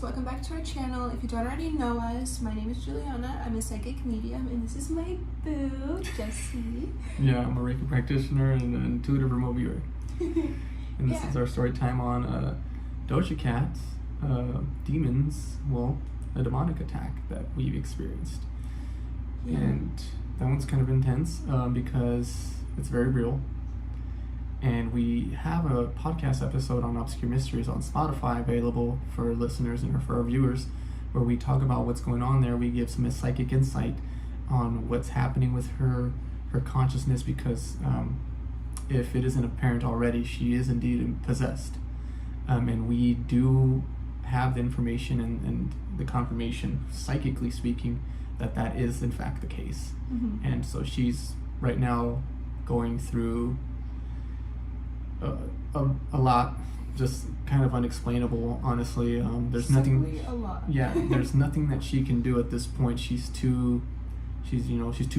welcome back to our channel. If you don't already know us, my name is Juliana. I'm a psychic medium, and this is my boo, Jessie. Yeah, I'm a Reiki practitioner and an intuitive remote viewer. And this is our story time on DojaCat, demons, a demonic attack that we've experienced. Yeah. And that one's kind of intense because it's very real. And we have a podcast episode on Obscure Mysteries on Spotify available for listeners and for our viewers, where we talk about what's going on there. We give some psychic insight on what's happening with her consciousness, because if it isn't apparent already, she is indeed possessed. And we do have the information and the confirmation, psychically speaking, that is in fact the case. Mm-hmm. And so she's right now going through a lot, just kind of unexplainable, honestly. There's Simply a lot. Yeah, there's nothing that she can do at this point. She's too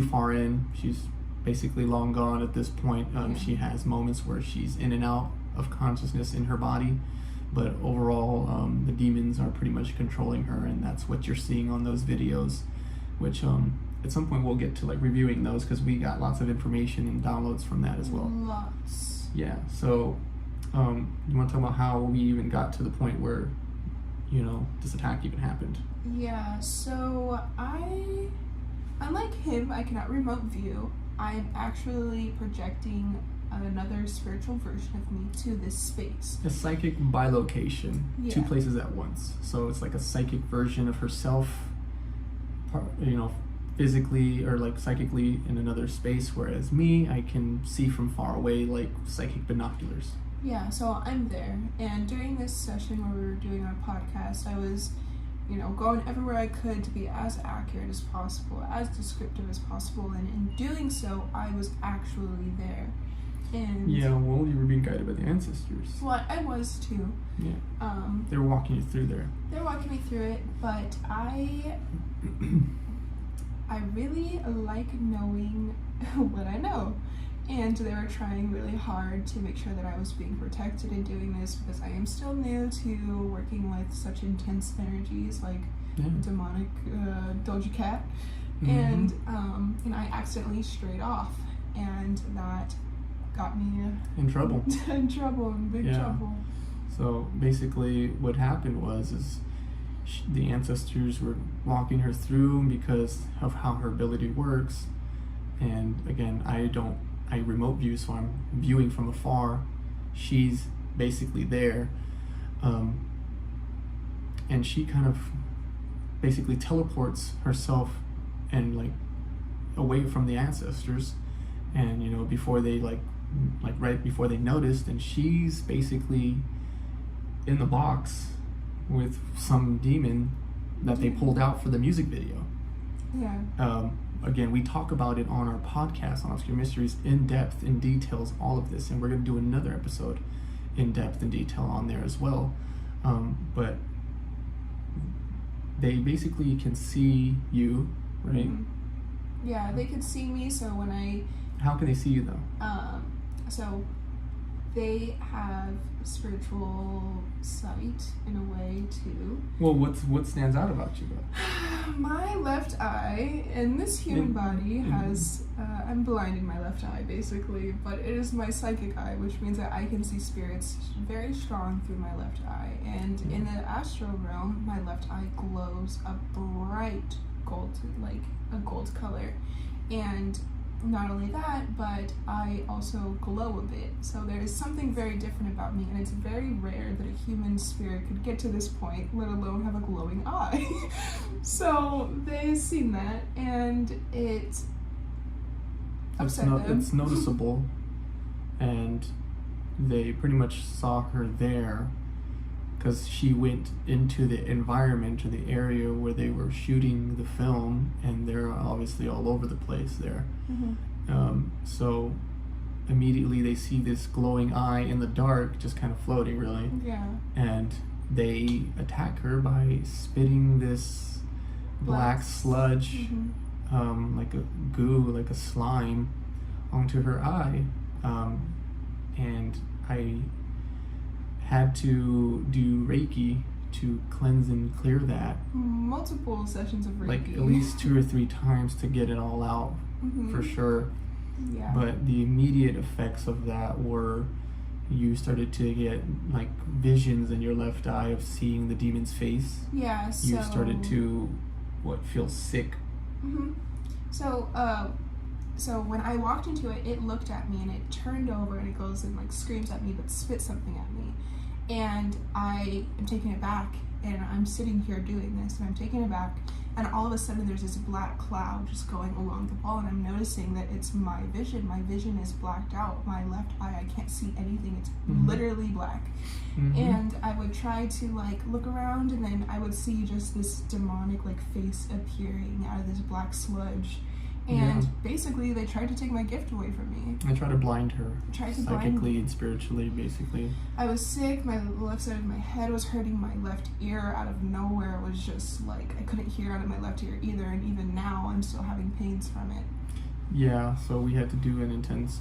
far in. She's basically long gone at this point. She has moments where she's in and out of consciousness in her body, but overall the demons are pretty much controlling her, and that's what you're seeing on those videos, which at some point we'll get to reviewing those, because we got lots of information and downloads from that as well. Lots. Yeah, so you want to talk about how we even got to the point where, this attack even happened? Yeah, so unlike him, I cannot remote view. I'm actually projecting another spiritual version of me to this space. A psychic bilocation, two Yeah. places at once. So it's like a psychic version of herself, physically or psychically in another space, whereas me, I can see from far away, like psychic binoculars. Yeah, so I'm there, and during this session where we were doing our podcast, I was, going everywhere I could to be as accurate as possible, as descriptive as possible, and in doing so, I was actually there. And yeah, well, you were being guided by the ancestors. well, I was too. Yeah. They were walking you through there. They're walking me through it, but I really like knowing what I know. And they were trying really hard to make sure that I was being protected in doing this, because I am still new to working with such intense energies like demonic DojaCat. Mm-hmm. And I accidentally strayed off, and that got me In trouble. in big trouble. So basically what happened was the ancestors were walking her through because of how her ability works. And again, I remote view, so I'm viewing from afar. She's basically there. And she kind of basically teleports herself and away from the ancestors. And before they right before they noticed, and she's basically in the box with some demon that they pulled out for the music video. Yeah. Again, we talk about it on our podcast on Obscure Mysteries in depth, in details, all of this, and we're going to do another episode in depth and detail on there as well. But they basically can see you, right? Mm-hmm. Yeah, they could see me, so when How can they see you though? So they have spiritual sight in a way too. Well, what stands out about you though? My left eye in this human body has, I'm blind in my left eye basically, but it is my psychic eye, which means that I can see spirits very strong through my left eye. And in the astral realm, my left eye glows a bright gold, like a gold color. And not only that, but I also glow a bit. So there is something very different about me, and it's very rare that a human spirit could get to this point, let alone have a glowing eye. So they've seen that, and it upset them. It's noticeable, and they pretty much saw her there because she went into the environment or the area where they were shooting the film, and they're obviously all over the place there. Mm-hmm. So immediately they see this glowing eye in the dark, just kind of floating, really. Yeah. And they attack her by spitting this black sludge, like a goo, like a slime, onto her eye. And I had to do Reiki to cleanse and clear that. Multiple sessions of Reiki. Like at least 2 or 3 times to get it all out, for sure. Yeah. But the immediate effects of that were you started to get like visions in your left eye of seeing the demon's face. Yeah, so... You started to, feel sick. So when I walked into it, it looked at me and it turned over and it goes and like screams at me but spits something at me. And I am taken aback, and I'm sitting here doing this and I'm taken aback, and all of a sudden there's this black cloud just going along the wall, and I'm noticing that it's my vision. My vision is blacked out. My left eye, I can't see anything. It's literally black. And I would try to like look around, and then I would see just this demonic like face appearing out of this black sludge. And basically they tried to take my gift away from me. I tried to blind her. Psychically and spiritually, basically. I was sick, my left side of my head was hurting, my left ear out of nowhere was just like, I couldn't hear out of my left ear either, and even now I'm still having pains from it. Yeah, so we had to do an intense,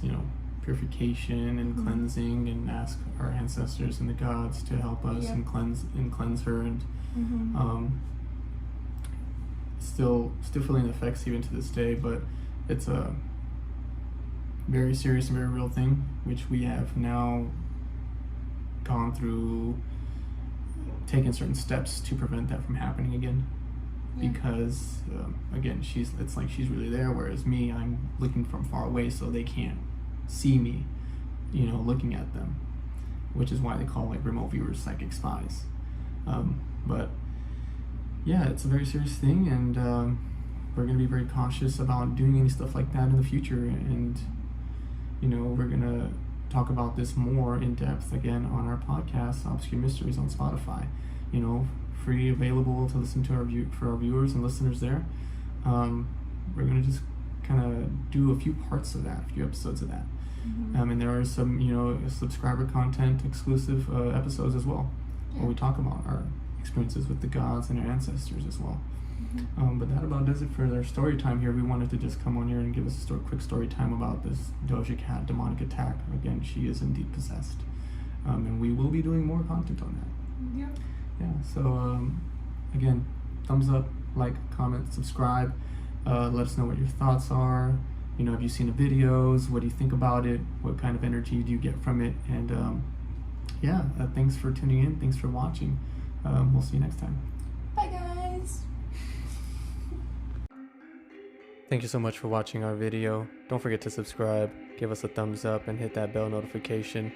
purification and cleansing, and ask our ancestors and the gods to help us and cleanse her, and still feeling the effects even to this day, but it's a very serious and very real thing, which we have now gone through, taken certain steps to prevent that from happening again. Because again, it's like she's really there, whereas me, I'm looking from far away, so they can't see me, looking at them, which is why they call like remote viewers psychic spies. But yeah, it's a very serious thing, and we're going to be very cautious about doing any stuff like that in the future, and we're going to talk about this more in depth again on our podcast, Obscure Mysteries, on Spotify. Free, available to listen to for our viewers and listeners there. We're going to just kind of do a few parts of that, a few episodes of that. And there are some subscriber content exclusive episodes as well, where we talk about our experiences with the gods and our ancestors as well. But that about does it for their story time here. We wanted to just come on here and give us a quick story time about this Doja Cat demonic attack. Again, she is indeed possessed, and we will be doing more content on that. So again, thumbs up, like, comment, subscribe. Let us know what your thoughts are. Have you seen the videos? What do you think about it? What kind of energy do you get from it? And thanks for tuning in. Thanks for watching. We'll see you next time. Bye, guys. Thank you so much for watching our video. Don't forget to subscribe, give us a thumbs up, and hit that bell notification.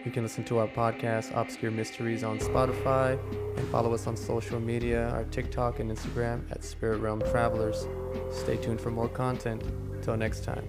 You can listen to our podcast, Obscure Mysteries, on Spotify, and follow us on social media, our TikTok and Instagram at Spirit Realm Travelers. Stay tuned for more content. Till next time.